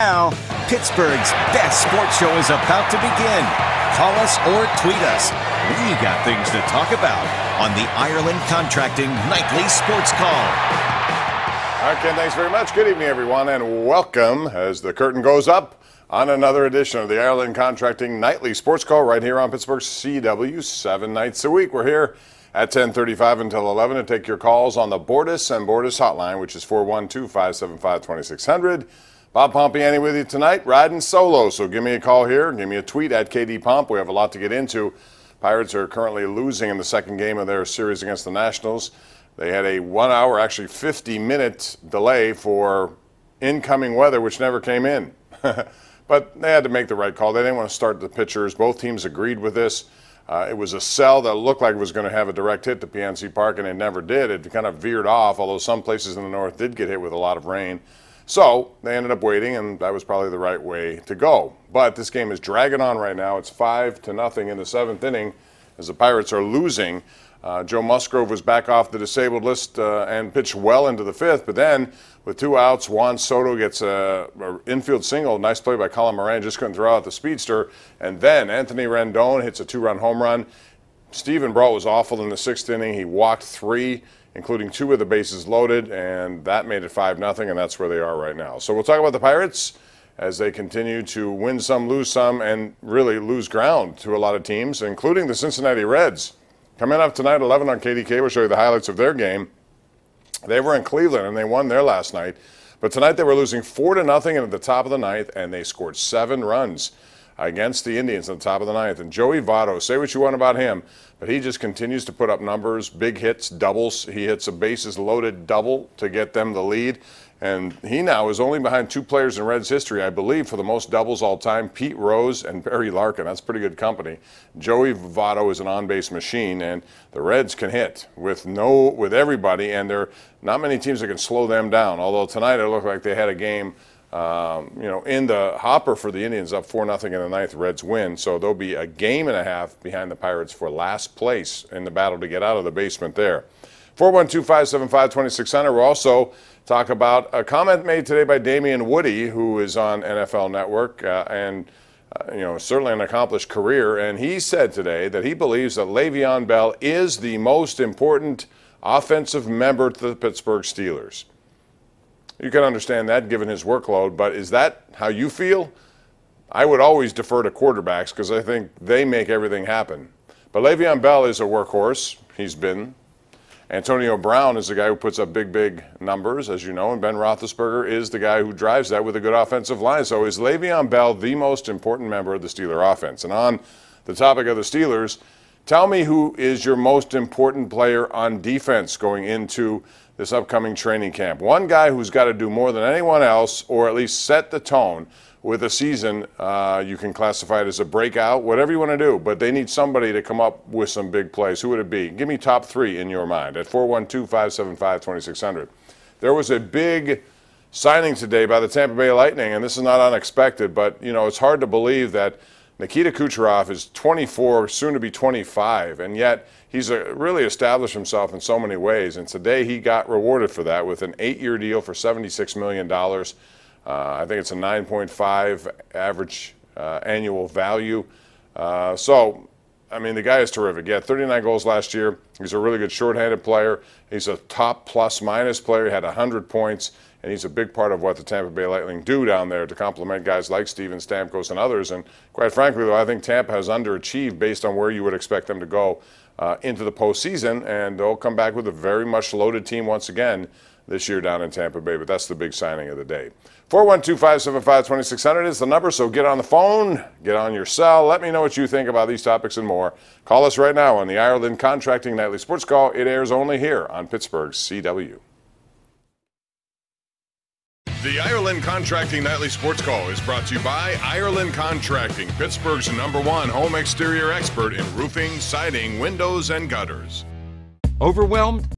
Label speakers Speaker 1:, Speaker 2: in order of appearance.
Speaker 1: Now, Pittsburgh's best sports show is about to begin. Call us or tweet us. We got things to talk about on the Ireland Contracting Nightly Sports Call.
Speaker 2: All right, Ken, thanks very much. Good evening, everyone, and welcome as the curtain goes up on another edition of the Ireland Contracting Nightly Sports Call right here on Pittsburgh's CW 7 nights a week. We're here at 10:35 until 11 to take your calls on the Bordas and Bordas hotline, which is 412-575-2600. Bob Pompiani with you tonight, riding solo. So give me a call here. Give me a tweet at KD Pomp. We have a lot to get into. Pirates are currently losing in the second game of their series against the Nationals. They had a 1 hour, actually 50-minute delay for incoming weather, which never came in. But they had to make the right call. They didn't want to start the pitchers. Both teams agreed with this. It was a sell that looked like it was going to have a direct hit to PNC Park, and it never did. It kind of veered off, although some places in the north did get hit with a lot of rain. So they ended up waiting, and that was probably the right way to go. But this game is dragging on right now. It's 5-0 in the seventh inning as the Pirates are losing. Joe Musgrove was back off the disabled list and pitched well into the fifth. But then with 2 outs, Juan Soto gets a infield single. Nice play by Colin Moran. Just couldn't throw out the speedster. And then Anthony Rendon hits a 2-run home run. Stephen Brault was awful in the sixth inning. He walked 3, including 2 with the bases loaded, and that made it 5-0, and that's where they are right now. So we'll talk about the Pirates as they continue to win some, lose some, and really lose ground to a lot of teams, including the Cincinnati Reds. Coming up tonight, 11 on KDK, we'll show you the highlights of their game. They were in Cleveland, and they won there last night. But tonight they were losing 4-0 at the top of the ninth, and they scored 7 runs against the Indians at the top of the ninth. And Joey Votto, say what you want about him, but he just continues to put up numbers, big hits, doubles. He hits a bases-loaded double to get them the lead. And he now is only behind 2 players in Reds history, I believe, for the most doubles all time, Pete Rose and Barry Larkin. That's pretty good company. Joey Votto is an on-base machine, and the Reds can hit with everybody, and there are not many teams that can slow them down. Although tonight it looked like they had a game in the hopper for the Indians, up 4-0 in the ninth. Reds win, so there'll be a game and a half behind the Pirates for last place in the battle to get out of the basement there. 412-575-2600. We'll also talk about a comment made today by Damian Woody, who is on NFL Network and certainly an accomplished career. And he said today that he believes that Le'Veon Bell is the most important offensive member to the Pittsburgh Steelers. You can understand that given his workload, but is that how you feel? I would always defer to quarterbacks because I think they make everything happen. But Le'Veon Bell is a workhorse. He's been. Antonio Brown is the guy who puts up big numbers, as you know, and Ben Roethlisberger is the guy who drives that with a good offensive line. So is Le'Veon Bell the most important member of the Steeler offense? And on the topic of the Steelers, tell me who is your most important player on defense going into this upcoming training camp. One guy who's got to do more than anyone else, or at least set the tone with a season. You can classify it as a breakout, whatever you want to do, but they need somebody to come up with some big plays. Who would it be? Give me top 3 in your mind at 412-575-2600. There was a big signing today by the Tampa Bay Lightning, and this is not unexpected, but it's hard to believe that Nikita Kucherov is 24, soon to be 25, and yet he's really established himself in so many ways. And today he got rewarded for that with an 8-year deal for $76 million. I think it's a 9.5 average annual value. The guy is terrific. He had 39 goals last year. He's a really good shorthanded player. He's a top plus-minus player. He had 100 points. And he's a big part of what the Tampa Bay Lightning do down there to complement guys like Steven Stamkos and others. And quite frankly, though, I think Tampa has underachieved based on where you would expect them to go into the postseason. And they'll come back with a very much loaded team once again this year down in Tampa Bay. But that's the big signing of the day. 412-575-2600 is the number, so get on the phone, get on your cell. Let me know what you think about these topics and more. Call us right now on the Ireland Contracting Nightly Sports Call. It airs only here on Pittsburgh's CW.
Speaker 3: The Ireland Contracting Nightly Sports Call is brought to you by Ireland Contracting, Pittsburgh's #1 home exterior expert in roofing, siding, windows, and gutters.
Speaker 4: Overwhelmed?